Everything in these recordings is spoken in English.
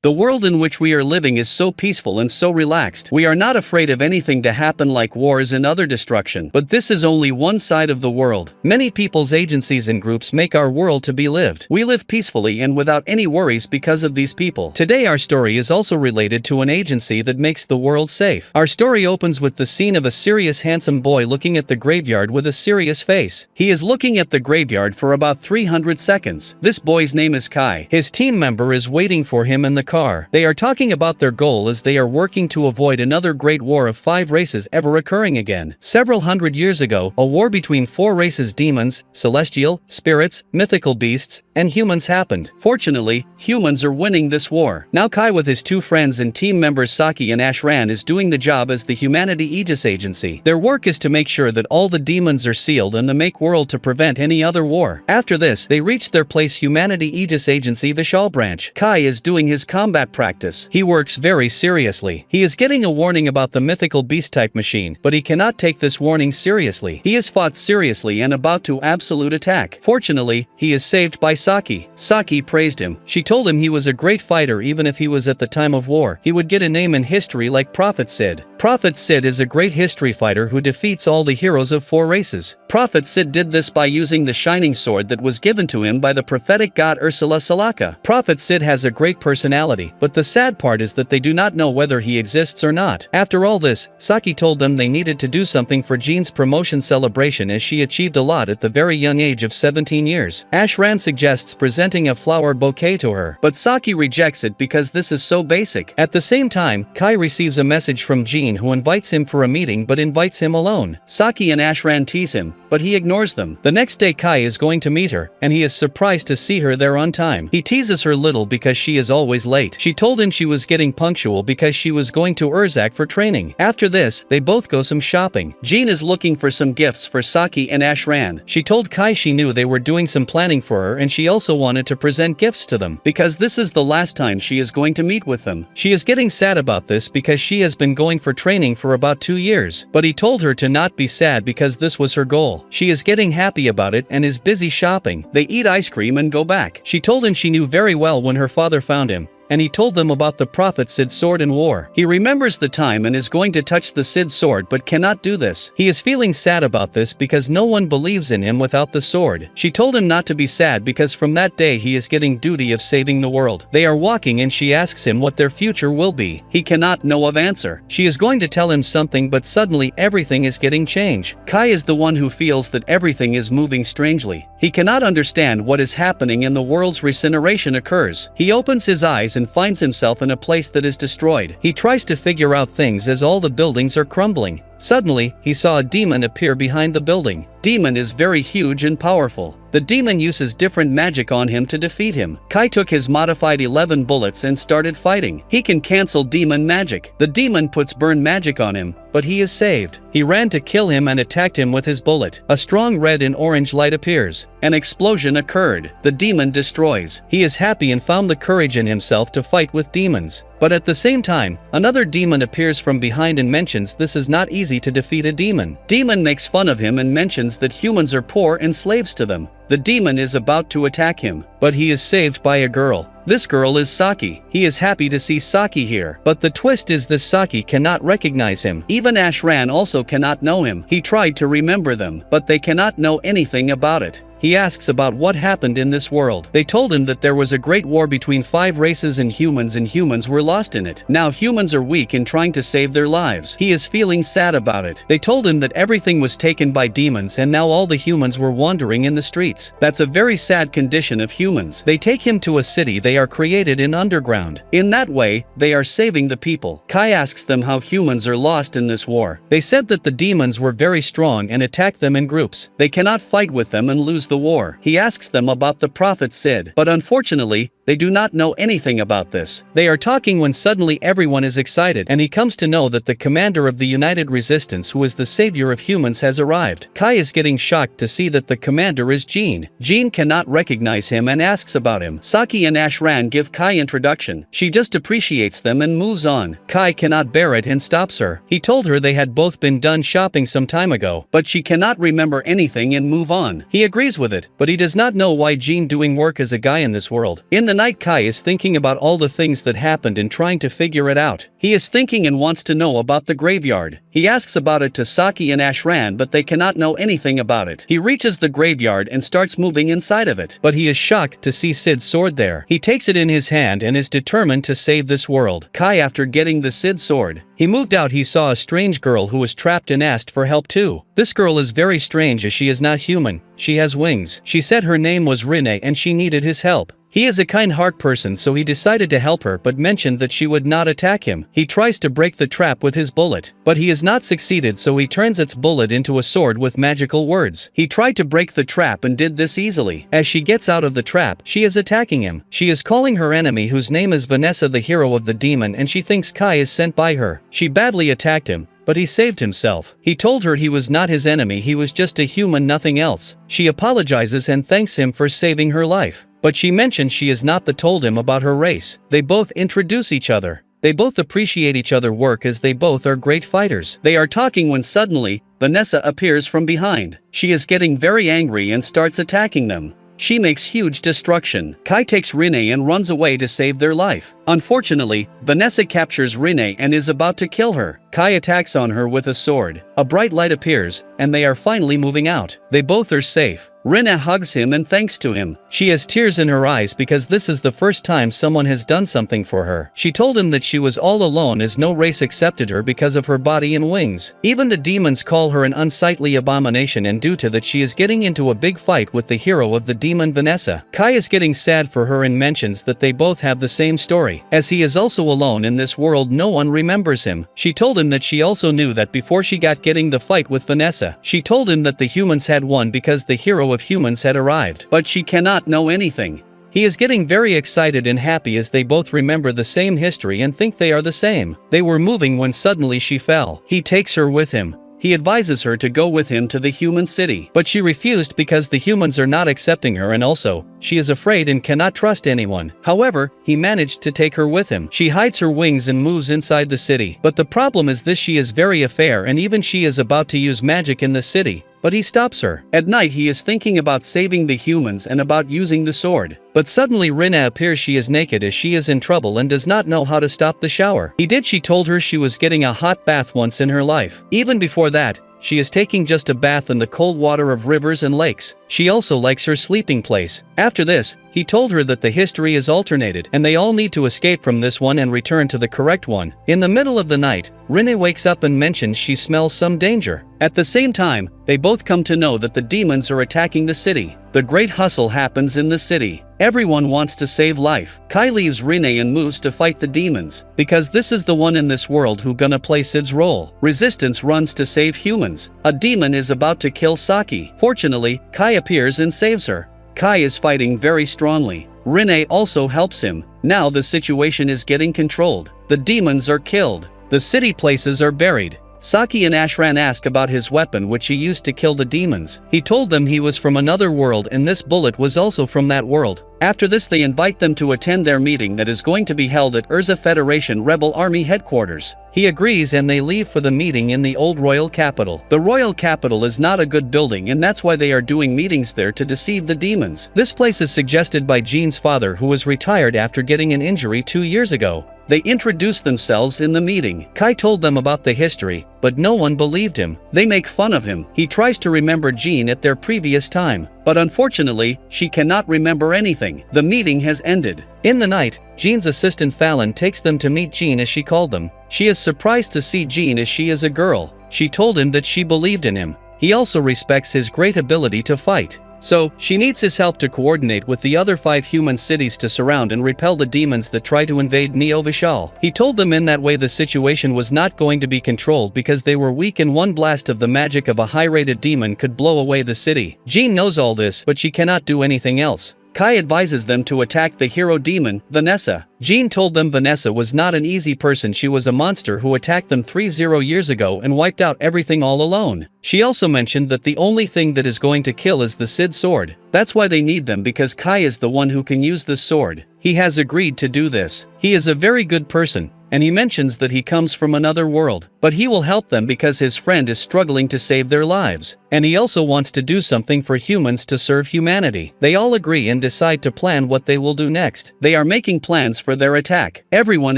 The world in which we are living is so peaceful and so relaxed. We are not afraid of anything to happen like wars and other destruction. But this is only one side of the world. Many people's agencies and groups make our world to be lived. We live peacefully and without any worries because of these people. Today our story is also related to an agency that makes the world safe. Our story opens with the scene of a serious handsome boy looking at the graveyard with a serious face. He is looking at the graveyard for about 300 seconds. This boy's name is Kai. His team member is waiting for him in the car. They are talking about their goal as they are working to avoid another great war of 5 races ever occurring again. Several hundred years ago, a war between 4 races, demons, celestial, spirits, mythical beasts, and humans happened. Fortunately, humans are winning this war. Now Kai with his 2 friends and team members Saki and Ashran is doing the job as the Humanity Aegis Agency. Their work is to make sure that all the demons are sealed and the make world to prevent any other war. After this, they reach their place Humanity Aegis Agency Vishal branch. Kai is doing his combat practice. He works very seriously. He is getting a warning about the mythical beast type machine, but he cannot take this warning seriously. He is fought seriously and about to absolute attack. Fortunately, he is saved by Saki. Saki praised him. She told him he was a great fighter even if he was at the time of war. He would get a name in history like Prophet Sid. Prophet Sid is a great history fighter who defeats all the heroes of 4 races. Prophet Sid did this by using the shining sword that was given to him by the prophetic god Ursula Salaka. Prophet Sid has a great personality, but the sad part is that they do not know whether he exists or not. After all this, Saki told them they needed to do something for Jean's promotion celebration as she achieved a lot at the very young age of 17 years. Ashran suggests presenting a flower bouquet to her, but Saki rejects it because this is so basic. At the same time, Kai receives a message from Jean who invites him for a meeting but invites him alone. Saki and Ashran tease him, but he ignores them. The next day Kai is going to meet her, and he is surprised to see her there on time. He teases her little because she is always late. She told him she was getting punctual because she was going to Urzak for training. After this, they both go some shopping. Jean is looking for some gifts for Saki and Ashran. She told Kai she knew they were doing some planning for her and she also wanted to present gifts to them because this is the last time she is going to meet with them. She is getting sad about this because she has been going for training for about 2 years, but he told her to not be sad because this was her goal. She is getting happy about it and is busy shopping. They eat ice cream and go back. She told him she knew very well when her father found him, and he told them about the Prophet Sid's sword in war. He remembers the time and is going to touch the Sid sword but cannot do this. He is feeling sad about this because no one believes in him without the sword. She told him not to be sad because from that day he is getting duty of saving the world. They are walking and she asks him what their future will be. He cannot know of answer. She is going to tell him something but suddenly everything is getting changed. Kai is the one who feels that everything is moving strangely. He cannot understand what is happening and the world's regeneration occurs. He opens his eyes and finds himself in a place that is destroyed. He tries to figure out things as all the buildings are crumbling. Suddenly, he saw a demon appear behind the building. Demon is very huge and powerful. The demon uses different magic on him to defeat him. Kai took his modified 11 bullets and started fighting. He can cancel demon magic. The demon puts burn magic on him, but he is saved. He ran to kill him and attacked him with his bullet. A strong red and orange light appears. An explosion occurred. The demon destroys. He is happy and found the courage in himself to fight with demons. But at the same time, another demon appears from behind and mentions this is not easy to defeat a demon. Demon makes fun of him and mentions that humans are poor and slaves to them. The demon is about to attack him, but he is saved by a girl. This girl is Saki. He is happy to see Saki here, but the twist is this Saki cannot recognize him. Even Ashran also cannot know him. He tried to remember them, but they cannot know anything about it. He asks about what happened in this world. They told him that there was a great war between 5 races and humans were lost in it. Now humans are weak in trying to save their lives. He is feeling sad about it. They told him that everything was taken by demons and now all the humans were wandering in the streets. That's a very sad condition of humans. They take him to a city they are created in underground. In that way, they are saving the people. Kai asks them how humans are lost in this war. They said that the demons were very strong and attack them in groups. They cannot fight with them and lose the war. He asks them about the Prophet Sid, but unfortunately, they do not know anything about this. They are talking when suddenly everyone is excited and he comes to know that the commander of the United Resistance who is the savior of humans has arrived. Kai is getting shocked to see that the commander is Jean. Jean cannot recognize him and asks about him. Saki and Ashran give Kai introduction. She just appreciates them and moves on. Kai cannot bear it and stops her. He told her they had both been done shopping some time ago, but she cannot remember anything and move on. He agrees with it, but he does not know why Jean doing work as a guy in this world. In the night, Kai is thinking about all the things that happened and trying to figure it out. He is thinking and wants to know about the graveyard. He asks about it to Saki and Ashran, but they cannot know anything about it. He reaches the graveyard and starts moving inside of it, but he is shocked to see Sid's sword there. He takes it in his hand and is determined to save this world. Kai, after getting the Sid sword, he moved out. He saw a strange girl who was trapped and asked for help too. This girl is very strange as she is not human. She has wings. She said her name was Rene and she needed his help. He is a kind heart person, so he decided to help her but mentioned that she would not attack him. He tries to break the trap with his bullet, but he has not succeeded, so he turns its bullet into a sword with magical words. He tried to break the trap and did this easily. As she gets out of the trap, she is attacking him. She is calling her enemy, whose name is Vanessa, the hero of the demon, and she thinks Kai is sent by her. She badly attacked him, but he saved himself. He told her he was not his enemy, he was just a human, nothing else. She apologizes and thanks him for saving her life. But she mentions she has not told him about her race. They both introduce each other. They both appreciate each other's work as they both are great fighters. They are talking when suddenly, Vanessa appears from behind. She is getting very angry and starts attacking them. She makes huge destruction. Kai takes Rene and runs away to save their life. Unfortunately, Vanessa captures Rene and is about to kill her. Kai attacks on her with a sword. A bright light appears, and they are finally moving out. They both are safe. Rene hugs him and thanks to him. She has tears in her eyes because this is the first time someone has done something for her. She told him that she was all alone as no race accepted her because of her body and wings. Even the demons call her an unsightly abomination, and due to that she is getting into a big fight with the hero of the demon, Vanessa. Kai is getting sad for her and mentions that they both have the same story. As he is also alone in this world, no one remembers him. She told him that she also knew that before she got getting the fight with Vanessa. She told him that the humans had won because the hero of humans had arrived, but she cannot know anything. He is getting very excited and happy as they both remember the same history and think they are the same. They were moving when suddenly she fell. He takes her with him. He advises her to go with him to the human city, but she refused because the humans are not accepting her, and also, she is afraid and cannot trust anyone. However, he managed to take her with him. She hides her wings and moves inside the city, but the problem is this: she is very affair and even she is about to use magic in the city. But he stops her. At night, he is thinking about saving the humans and about using the sword. But suddenly Rina appears. She is naked as she is in trouble and does not know how to stop the shower. She told her she was getting a hot bath once in her life. Even before that, she is taking just a bath in the cold water of rivers and lakes. She also likes her sleeping place. After this, he told her that the history is alternated and they all need to escape from this one and return to the correct one. In the middle of the night, Rene wakes up and mentions she smells some danger. At the same time, they both come to know that the demons are attacking the city. The great hustle happens in the city. Everyone wants to save life. Kai leaves Rene and moves to fight the demons, because this is the one in this world who gonna play Sid's role. Resistance runs to save humans. A demon is about to kill Saki. Fortunately, Kai appears and saves her. Kai is fighting very strongly. Rene also helps him. Now the situation is getting controlled. The demons are killed. The city places are buried. Saki and Ashran ask about his weapon which he used to kill the demons. He told them he was from another world and this bullet was also from that world. After this, they invite them to attend their meeting that is going to be held at Urza Federation Rebel Army headquarters. He agrees and they leave for the meeting in the old royal capital. The royal capital is not a good building and that's why they are doing meetings there to deceive the demons. This place is suggested by Jean's father, who was retired after getting an injury 2 years ago. They introduced themselves in the meeting. Kai told them about the history, but no one believed him. They make fun of him. He tries to remember Jean at their previous time, but unfortunately, she cannot remember anything. The meeting has ended. In the night, Jean's assistant Fallon takes them to meet Jean as she called them. She is surprised to see Jean as she is a girl. She told him that she believed in him. He also respects his great ability to fight. So, she needs his help to coordinate with the other 5 human cities to surround and repel the demons that try to invade Neo Vishal. He told them in that way the situation was not going to be controlled because they were weak and one blast of the magic of a high-rated demon could blow away the city. Jean knows all this, but she cannot do anything else. Kai advises them to attack the hero demon, Vanessa. Jean told them Vanessa was not an easy person. She was a monster who attacked them 30 years ago and wiped out everything all alone. She also mentioned that the only thing that is going to kill is the Sid sword. That's why they need them, because Kai is the one who can use this sword. He has agreed to do this. He is a very good person, and he mentions that he comes from another world, but he will help them because his friend is struggling to save their lives, and he also wants to do something for humans to serve humanity. They all agree and decide to plan what they will do next. They are making plans for their attack. Everyone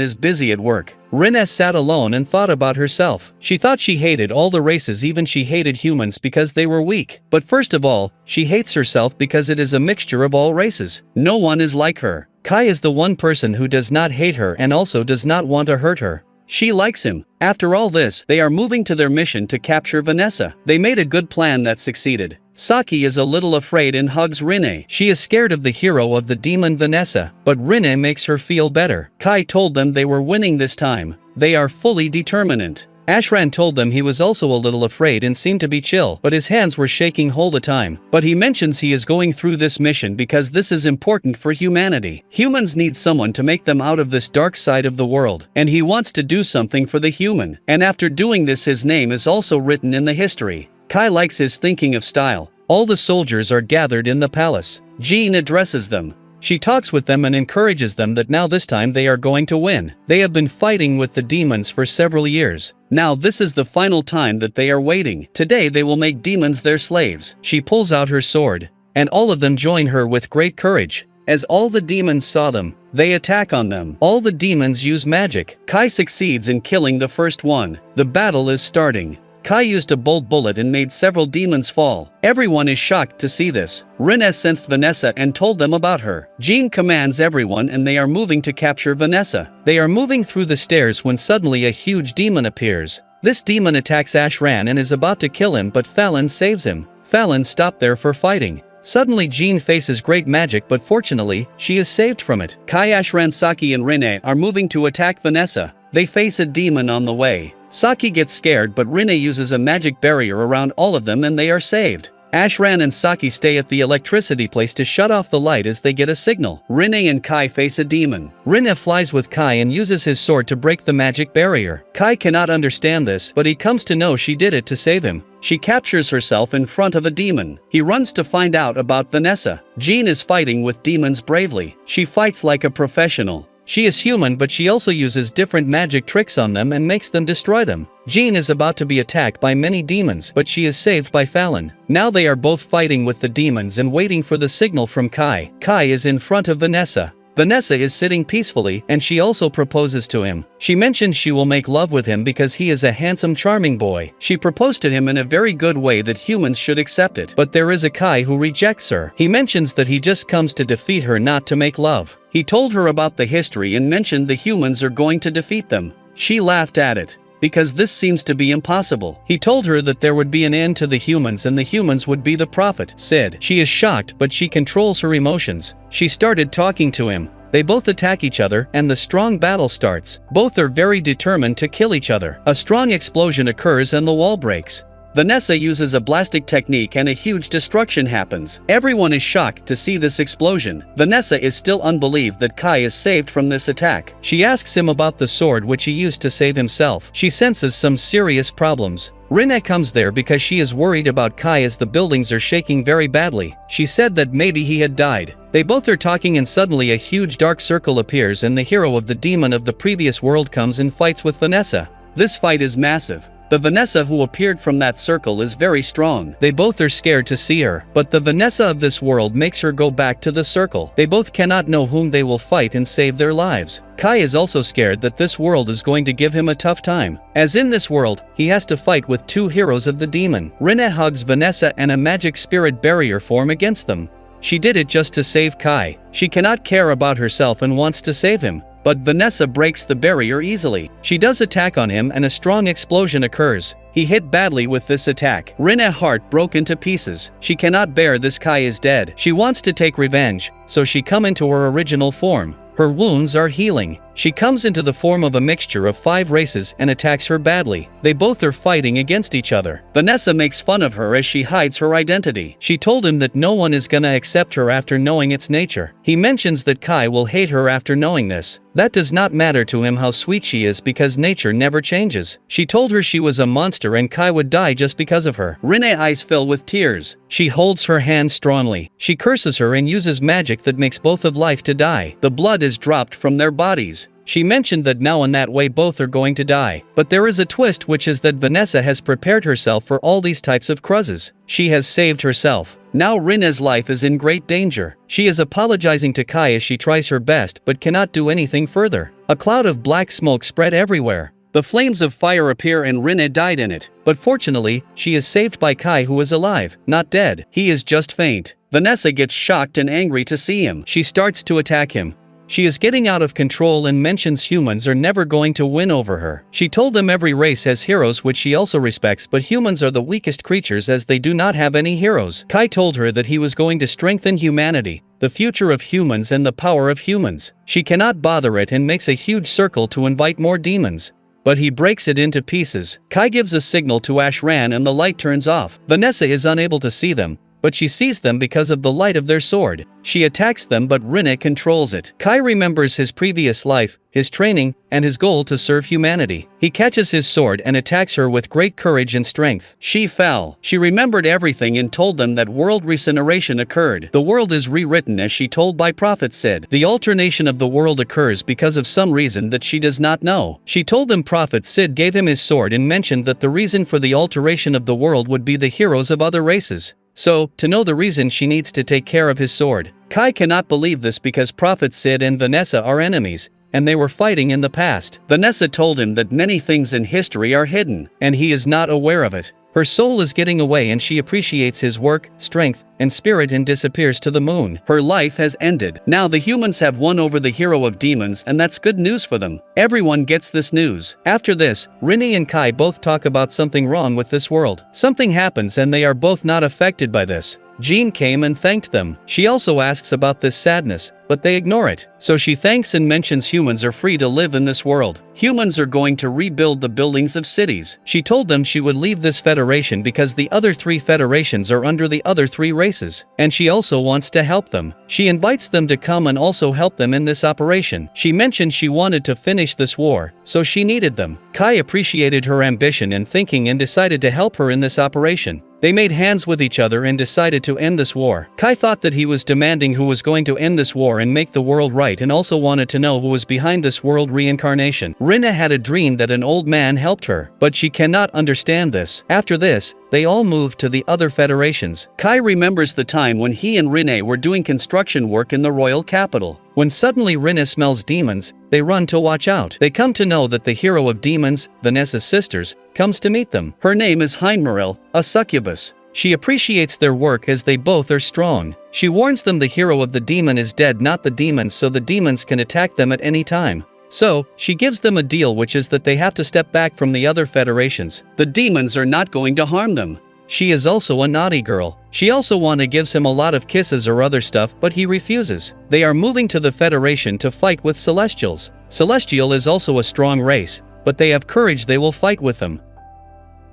is busy at work. Rinne sat alone and thought about herself. She thought she hated all the races, even she hated humans because they were weak. But first of all, she hates herself because it is a mixture of all races. No one is like her. Kai is the one person who does not hate her and also does not want to hurt her. She likes him. After all this, they are moving to their mission to capture Vanessa. They made a good plan that succeeded. Saki is a little afraid and hugs Rinne. She is scared of the hero of the demon Vanessa, but Rinne makes her feel better. Kai told them they were winning this time. They are fully determined. Ashran told them he was also a little afraid and seemed to be chill, but his hands were shaking all the time. But he mentions he is going through this mission because this is important for humanity. Humans need someone to make them out of this dark side of the world, and he wants to do something for the human. And after doing this, his name is also written in the history. Kai likes his thinking of style. All the soldiers are gathered in the palace. Jean addresses them. She talks with them and encourages them that now this time they are going to win. They have been fighting with the demons for several years. Now this is the final time that they are waiting. Today they will make demons their slaves. She pulls out her sword, and all of them join her with great courage. As all the demons saw them, they attack on them. All the demons use magic. Kai succeeds in killing the first one. The battle is starting. Kai used a bolt bullet and made several demons fall. Everyone is shocked to see this. Rinne sensed Vanessa and told them about her. Jean commands everyone and they are moving to capture Vanessa. They are moving through the stairs when suddenly a huge demon appears. This demon attacks Ashran and is about to kill him, but Fallon saves him. Fallon stopped there for fighting. Suddenly Jean faces great magic, but fortunately, she is saved from it. Kai, Ashran, Saki and Rinne are moving to attack Vanessa. They face a demon on the way. Saki gets scared, but Rinne uses a magic barrier around all of them and they are saved. Ashran and Saki stay at the electricity place to shut off the light as they get a signal. Rinne and Kai face a demon. Rinne flies with Kai and uses his sword to break the magic barrier. Kai cannot understand this, but he comes to know she did it to save him. She captures herself in front of a demon. He runs to find out about Vanessa. Jean is fighting with demons bravely. She fights like a professional. She is human, but she also uses different magic tricks on them and makes them destroy them. Jean is about to be attacked by many demons, but she is saved by Fallon. Now they are both fighting with the demons and waiting for the signal from Kai. Kai is in front of Vanessa. Vanessa is sitting peacefully and she also proposes to him. She mentions she will make love with him because he is a handsome, charming boy. She proposed to him in a very good way that humans should accept it. But there is a Kai who rejects her. He mentions that he just comes to defeat her, not to make love. He told her about the history and mentioned the humans are going to defeat them. She laughed at it, because this seems to be impossible. He told her that there would be an end to the humans and the humans would be the prophet. Said she is shocked, but she controls her emotions. She started talking to him. They both attack each other and the strong battle starts. Both are very determined to kill each other. A strong explosion occurs and the wall breaks. Vanessa uses a blasting technique and a huge destruction happens. Everyone is shocked to see this explosion. Vanessa is still unbelieved that Kai is saved from this attack. She asks him about the sword which he used to save himself. She senses some serious problems. Rinne comes there because she is worried about Kai as the buildings are shaking very badly. She said that maybe he had died. They both are talking and suddenly a huge dark circle appears and the hero of the demon of the previous world comes and fights with Vanessa. This fight is massive. The Vanessa who appeared from that circle is very strong. They both are scared to see her, but the Vanessa of this world makes her go back to the circle. They both cannot know whom they will fight and save their lives. Kai is also scared that this world is going to give him a tough time. As in this world, he has to fight with two heroes of the demon. Rinne hugs Vanessa and a magic spirit barrier form against them. She did it just to save Kai. She cannot care about herself and wants to save him. But Vanessa breaks the barrier easily. She does attack on him and a strong explosion occurs. He hit badly with this attack. Rinne's heart broke into pieces. She cannot bear this Kai is dead. She wants to take revenge, so she come into her original form. Her wounds are healing. She comes into the form of a mixture of 5 races and attacks her badly. They both are fighting against each other. Vanessa makes fun of her as she hides her identity. She told him that no one is gonna accept her after knowing its nature. He mentions that Kai will hate her after knowing this. That does not matter to him how sweet she is because nature never changes. She told her she was a monster and Kai would die just because of her. Rinne's eyes fill with tears. She holds her hand strongly. She curses her and uses magic that makes both of life to die. The blood is dropped from their bodies. races. She mentioned that now in that way both are going to die. But there is a twist, which is that Vanessa has prepared herself for all these types of cruises. She has saved herself. Now Rinne's life is in great danger. She is apologizing to Kai as she tries her best but cannot do anything further. A cloud of black smoke spread everywhere. The flames of fire appear and Rinne died in it. But fortunately, she is saved by Kai, who is alive, not dead. He is just faint. Vanessa gets shocked and angry to see him. She starts to attack him. She is getting out of control and mentions humans are never going to win over her. She told them every race has heroes, which she also respects, but humans are the weakest creatures as they do not have any heroes. Kai told her that he was going to strengthen humanity, the future of humans and the power of humans. She cannot bother it and makes a huge circle to invite more demons. But he breaks it into pieces. Kai gives a signal to Ashran and the light turns off. Vanessa is unable to see them, but she sees them because of the light of their sword. She attacks them, but Rinne controls it. Kai remembers his previous life, his training, and his goal to serve humanity. He catches his sword and attacks her with great courage and strength. She fell. She remembered everything and told them that world regeneration occurred. The world is rewritten as she told by Prophet Sid. The alternation of the world occurs because of some reason that she does not know. She told them Prophet Sid gave him his sword and mentioned that the reason for the alteration of the world would be the heroes of other races. So, to know the reason, she needs to take care of his sword. Kai cannot believe this because Prophet Sid and Vanessa are enemies, and they were fighting in the past. Vanessa told him that many things in history are hidden, and he is not aware of it. Her soul is getting away and she appreciates his work, strength, and spirit and disappears to the moon. Her life has ended. Now the humans have won over the hero of demons, and that's good news for them. Everyone gets this news. After this, Rinne and Kai both talk about something wrong with this world. Something happens and they are both not affected by this. Jean came and thanked them. She also asks about this sadness, but they ignore it. So she thanks and mentions humans are free to live in this world. Humans are going to rebuild the buildings of cities. She told them she would leave this federation because the other 3 federations are under the other 3 races, and she also wants to help them. She invites them to come and also help them in this operation. She mentioned she wanted to finish this war, so she needed them. Kai appreciated her ambition and thinking and decided to help her in this operation. They made hands with each other and decided to end this war. Kai thought that he was demanding who was going to end this war and make the world right, and also wanted to know who was behind this world reincarnation. Rinne had a dream that an old man helped her, but she cannot understand this. After this, they all moved to the other federations. Kai remembers the time when he and Rinne were doing construction work in the royal capital. When suddenly Rinne smells demons, they run to watch out. They come to know that the hero of demons, Vanessa's sisters, comes to meet them. Her name is Heinmaril, a succubus. She appreciates their work as they both are strong. She warns them the hero of the demon is dead, not the demons, so the demons can attack them at any time. So, she gives them a deal, which is that they have to step back from the other federations. The demons are not going to harm them. She is also a naughty girl. She also gives him a lot of kisses or other stuff, but he refuses. They are moving to the Federation to fight with Celestials. Celestial is also a strong race, but they have courage, they will fight with them.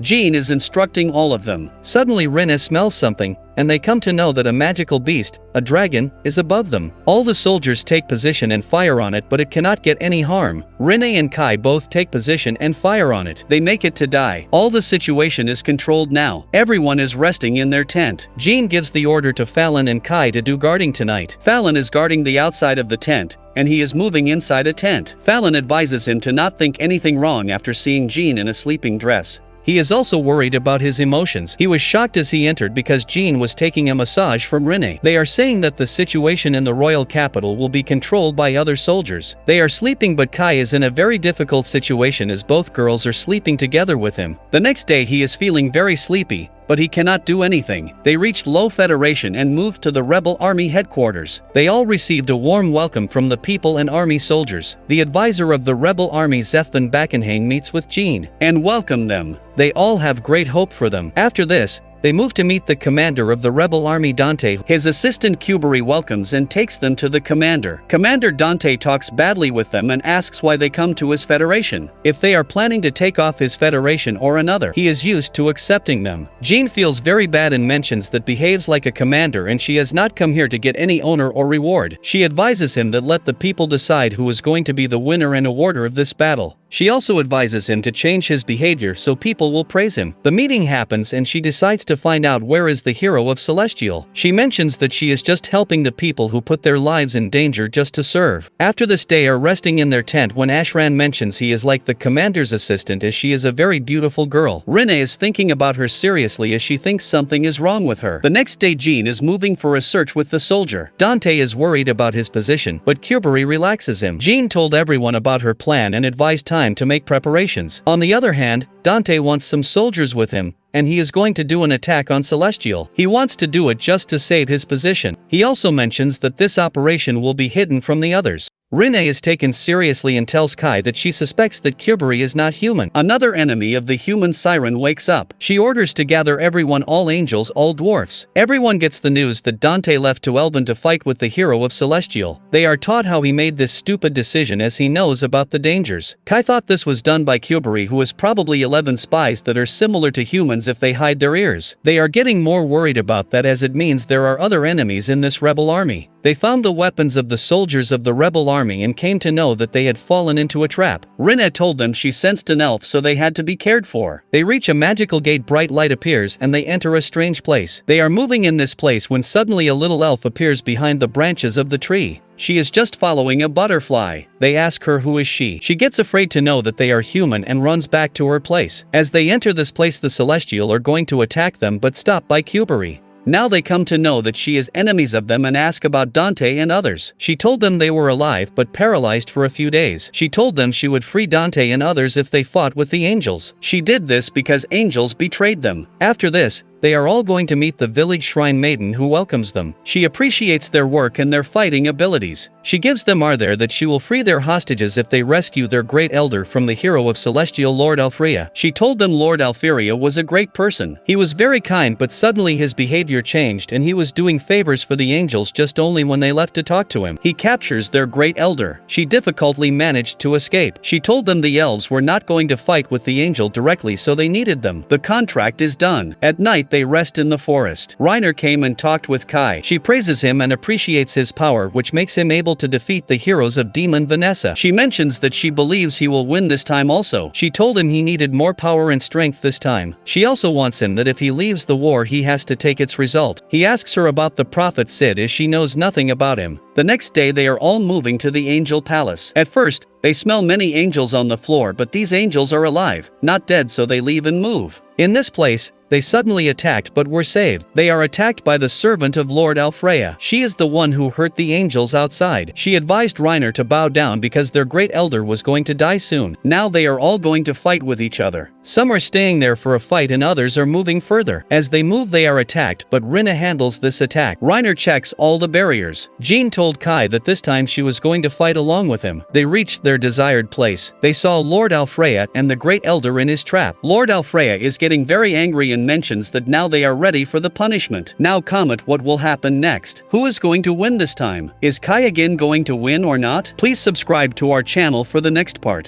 Jean is instructing all of them. Suddenly Rinne smells something, and they come to know that a magical beast, a dragon, is above them. All the soldiers take position and fire on it, but it cannot get any harm. Rinne and Kai both take position and fire on it. They make it to die. All the situation is controlled now. Everyone is resting in their tent. Jean gives the order to Fallon and Kai to do guarding tonight. Fallon is guarding the outside of the tent, and he is moving inside a tent. Fallon advises him to not think anything wrong after seeing Jean in a sleeping dress. He is also worried about his emotions. He was shocked as he entered because Jean was taking a massage from Rinne. They are saying that the situation in the royal capital will be controlled by other soldiers. They are sleeping, but Kai is in a very difficult situation as both girls are sleeping together with him. The next day he is feeling very sleepy, but he cannot do anything. They reached Low Federation and moved to the rebel army headquarters. They all received a warm welcome from the people and army soldiers. The advisor of the rebel army, Zethvan Bakenhane, meets with Jean and welcomed them. They all have great hope for them. After this, they move to meet the commander of the rebel army, Dante. His assistant Kuberi welcomes and takes them to the commander. Commander Dante talks badly with them and asks why they come to his federation, if they are planning to take off his federation or another. He is used to accepting them. Jean feels very bad and mentions that behaves like a commander and she has not come here to get any honor or reward. She advises him that let the people decide who is going to be the winner and awarder of this battle. She also advises him to change his behavior so people will praise him. The meeting happens and she decides to find out where is the hero of Celestial. She mentions that she is just helping the people who put their lives in danger just to serve. After this, they are resting in their tent when Ashran mentions he is like the commander's assistant as she is a very beautiful girl. Rene is thinking about her seriously as she thinks something is wrong with her. The next day, Jean is moving for a search with the soldier. Dante is worried about his position, but Cubery relaxes him. Jean told everyone about her plan and advised time to make preparations. On the other hand, Dante wants some soldiers with him, and he is going to do an attack on Celestial. He wants to do it just to save his position. He also mentions that this operation will be hidden from the others. Rene is taken seriously and tells Kai that she suspects that Cubery is not human. Another enemy of the human siren wakes up. She orders to gather everyone, all angels, all dwarfs. Everyone gets the news that Dante left to Elven to fight with the hero of Celestial. They are taught how he made this stupid decision as he knows about the dangers. Kai thought this was done by Cubery, who is probably 11 spies that are similar to humans if they hide their ears. They are getting more worried about that as it means there are other enemies in this rebel army. They found the weapons of the soldiers of the rebel army and came to know that they had fallen into a trap. Rene told them she sensed an elf, so they had to be cared for. They reach a magical gate, bright light appears and they enter a strange place. They are moving in this place when suddenly a little elf appears behind the branches of the tree. She is just following a butterfly. They ask her who is she. She gets afraid to know that they are human and runs back to her place. As they enter this place, the Celestial are going to attack them but stopped by Cubery. Now they come to know that she is enemies of them and ask about Dante and others. She told them they were alive but paralyzed for a few days. She told them she would free Dante and others if they fought with the angels. She did this because angels betrayed them. After this, they are all going to meet the village shrine maiden who welcomes them. She appreciates their work and their fighting abilities. She gives them there that she will free their hostages if they rescue their great elder from the hero of Celestial, Lord Alfrea. She told them Lord Alfrea was a great person. He was very kind, but suddenly his behavior changed and he was doing favors for the angels just only when they left to talk to him. He captures their great elder. She difficultly managed to escape. She told them the elves were not going to fight with the angel directly, so they needed them. The contract is done. At night, they rest in the forest. Reiner came and talked with Kai. She praises him and appreciates his power, which makes him able to defeat the heroes of Demon Vanessa. She mentions that she believes he will win this time also. She told him he needed more power and strength this time. She also wants him that if he leaves the war he has to take its result. He asks her about the prophet Sid as she knows nothing about him. The next day they are all moving to the angel palace. At first, they smell many angels on the floor, but these angels are alive, not dead, so they leave and move. In this place, they suddenly attacked but were saved. They are attacked by the servant of Lord Alfrea. She is the one who hurt the angels outside. She advised Reiner to bow down because their great elder was going to die soon. Now they are all going to fight with each other. Some are staying there for a fight and others are moving further. As they move they are attacked, but Rina handles this attack. Reiner checks all the barriers. Jean told Kai that this time she was going to fight along with him. They reached their desired place. They saw Lord Alfrea and the great elder in his trap. Lord Alfrea is getting very angry and mentions that now they are ready for the punishment. Now comment what will happen next. Who is going to win this time? Is Kai again going to win or not? Please subscribe to our channel for the next part.